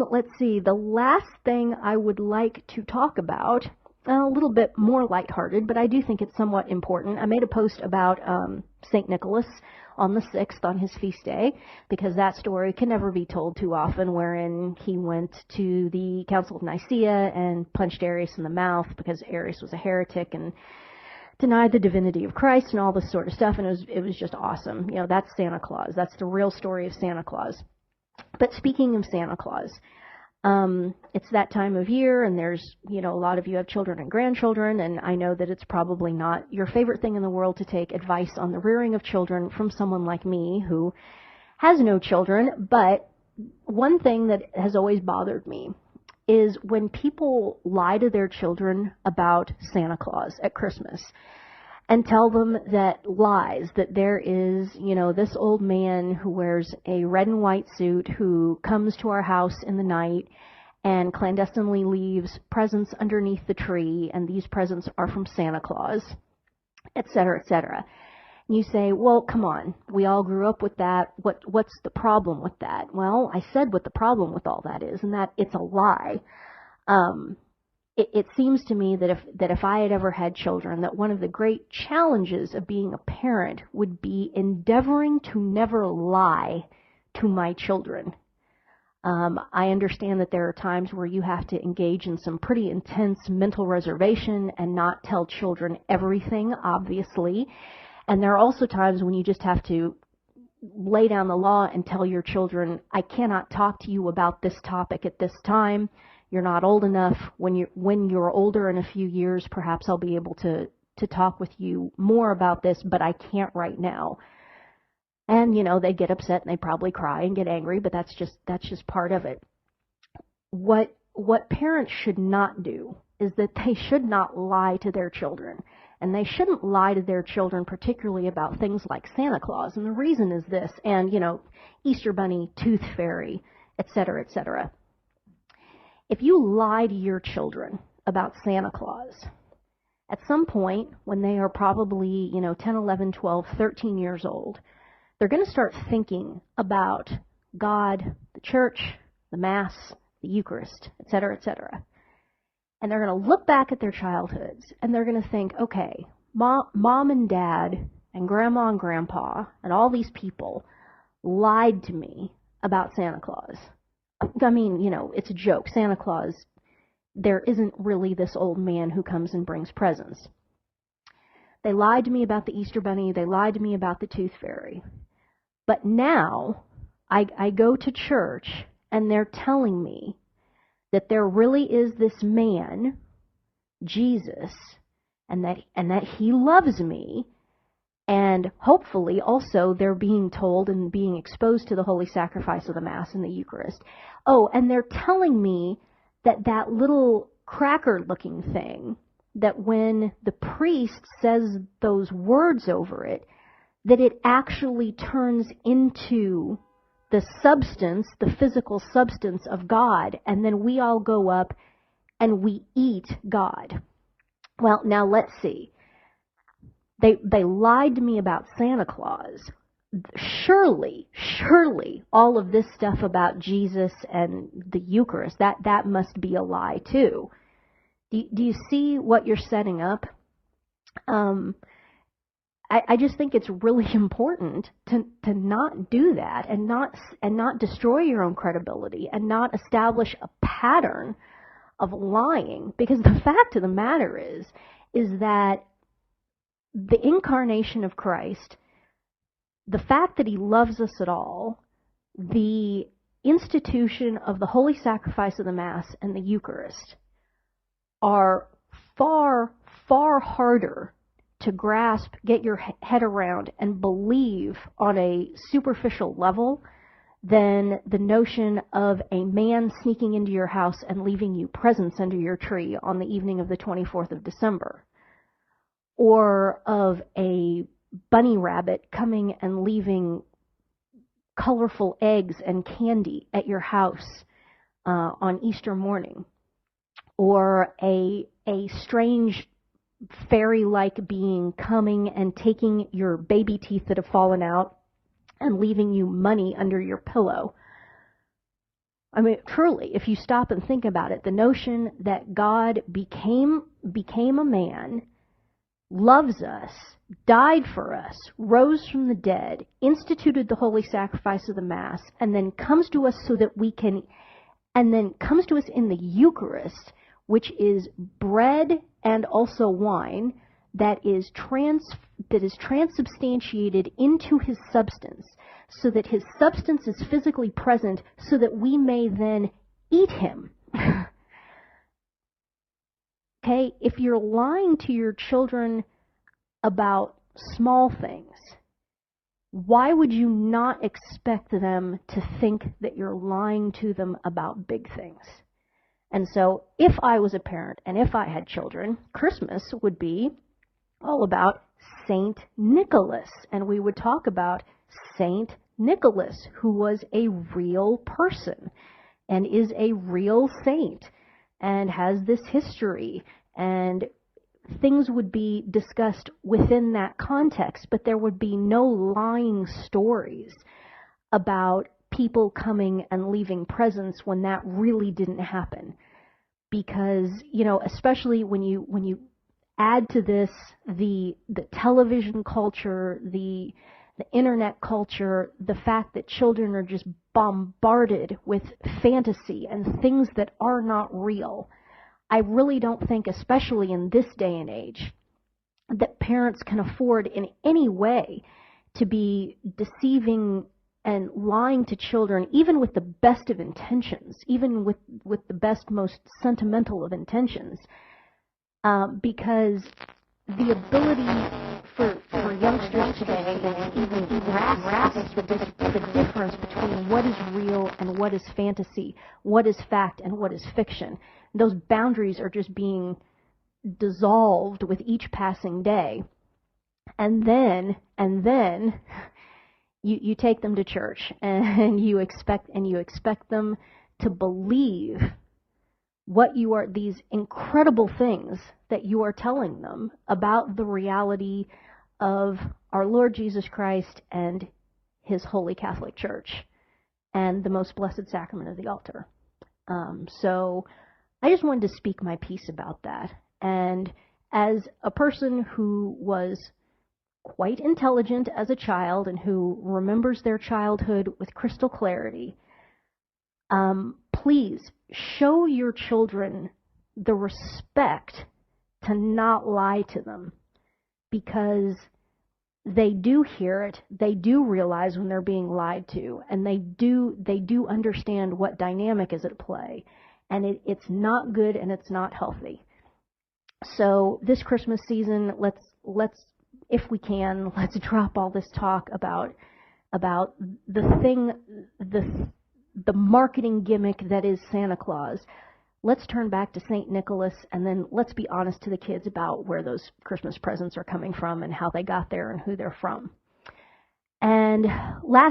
Let's see. The last thing I would like to talk about, a little bit more lighthearted, but I do think it's somewhat important. I made a post about St. Nicholas on the 6th, on his feast day, because that story can never be told too often, wherein he went to the Council of Nicaea and punched Arius in the mouth because Arius was a heretic and denied the divinity of Christ and all this sort of stuff, and it was just awesome. You know, that's Santa Claus. That's the real story of Santa Claus. But speaking of Santa Claus, it's that time of year, and there's, you know, a lot of you have children and grandchildren, and I know that it's probably not your favorite thing in the world to take advice on the rearing of children from someone like me who has no children, but one thing that has always bothered me is when people lie to their children about Santa Claus at Christmas and tell them that there is, you know, this old man who wears a red and white suit who comes to our house in the night and clandestinely leaves presents underneath the tree, and these presents are from Santa Claus, etc., etc. You say, well, come on, we all grew up with that. What's the problem with that? Well, I said what the problem with all that is, and that it's a lie. It seems to me that if I had ever had children, that one of the great challenges of being a parent would be endeavoring to never lie to my children. I understand that there are times where you have to engage in some pretty intense mental reservation and not tell children everything, obviously. And there are also times when you just have to lay down the law and tell your children, I cannot talk to you about this topic at this time. You're not old enough. When you're older in a few years, perhaps I'll be able to talk with you more about this, but I can't right now. And, you know, they get upset and they probably cry and get angry, but that's just part of it. What parents should not do is that they should not lie to their children. And they shouldn't lie to their children, particularly about things like Santa Claus. And the reason is this, and, you know, Easter Bunny, Tooth Fairy, etc., etc. If you lie to your children about Santa Claus, at some point when they are probably, you know, 10, 11, 12, 13 years old, they're going to start thinking about God, the church, the Mass, the Eucharist, etc., etc. And they're going to look back at their childhoods, and they're going to think, okay, mom and dad and grandma and grandpa and all these people lied to me about Santa Claus. I mean, you know, it's a joke. Santa Claus, there isn't really this old man who comes and brings presents. They lied to me about the Easter Bunny. They lied to me about the Tooth Fairy. But now I go to church, and they're telling me that there really is this man, Jesus, and that he loves me, and hopefully also they're being told and being exposed to the holy sacrifice of the Mass and the Eucharist. Oh, and they're telling me that little cracker-looking thing, that when the priest says those words over it, that it actually turns into the substance, the physical substance of God, and then we all go up and we eat God. Well, now let's see. They lied to me about Santa Claus. Surely, all of this stuff about Jesus and the Eucharist, that must be a lie too. Do you see what you're setting up? I just think it's really important to not do that and not destroy your own credibility and not establish a pattern of lying, because the fact of the matter is that the incarnation of Christ, the fact that he loves us at all, the institution of the holy sacrifice of the Mass and the Eucharist are far, far harder to grasp, get your head around, and believe on a superficial level than the notion of a man sneaking into your house and leaving you presents under your tree on the evening of the 24th of December, or of a bunny rabbit coming and leaving colorful eggs and candy at your house on Easter morning, or a strange fairy-like being coming and taking your baby teeth that have fallen out and leaving you money under your pillow. I mean, truly, if you stop and think about it, the notion that God became a man, loves us, died for us, rose from the dead, instituted the holy sacrifice of the Mass, and then comes to us so that we can, and then comes to us in the Eucharist, which is bread and also wine that is transubstantiated into his substance, so that his substance is physically present, so that we may then eat him. Okay, if you're lying to your children about small things, why would you not expect them to think that you're lying to them about big things? And so if I was a parent and if I had children, Christmas would be all about Saint Nicholas. And we would talk about Saint Nicholas, who was a real person and is a real saint and has this history, and things would be discussed within that context, but there would be no lying stories about people coming and leaving presents when that really didn't happen. Because, you know, especially when you add to this the television culture, the internet culture, the fact that children are just bombarded with fantasy and things that are not real, I really don't think, especially in this day and age, that parents can afford in any way to be deceiving and lying to children, even with the best of intentions, even with the best, most sentimental of intentions, because the ability for youngsters today to even grasp the difference between what is real and what is fantasy, what is fact and what is fiction. Those boundaries are just being dissolved with each passing day. And then you take them to church and you expect them to believe what you are, these incredible things that you are telling them about the reality of our Lord Jesus Christ and his Holy Catholic Church and the most blessed sacrament of the altar. So I just wanted to speak my piece about that. And as a person who was quite intelligent as a child and who remembers their childhood with crystal clarity, please show your children the respect to not lie to them, because they do hear it, they do realize when they're being lied to, and they do understand what dynamic is at play, and it's not good and it's not healthy. So this Christmas season, let's if we can, let's drop all this talk about the marketing gimmick that is Santa Claus. Let's turn back to St. Nicholas, and then let's be honest to the kids about where those Christmas presents are coming from and how they got there and who they're from. And last